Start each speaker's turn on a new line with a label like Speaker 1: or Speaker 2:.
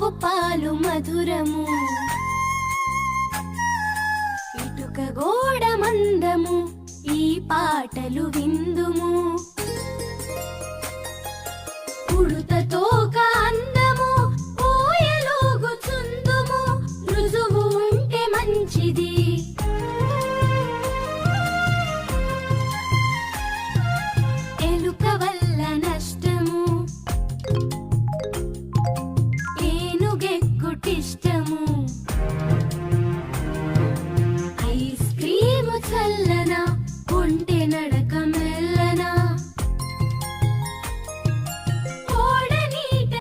Speaker 1: ఆవు పాలు మధురము, ఇటుక గోడ మందము, ఈ పాటలు విందుము. ఉడుతతో అందము, ఊయలూగుచుందుము, రుజువు ఉంటే మంచిది. ఎలుక వల్ల నష్టము, ఏనుగెక్కుటిష్ట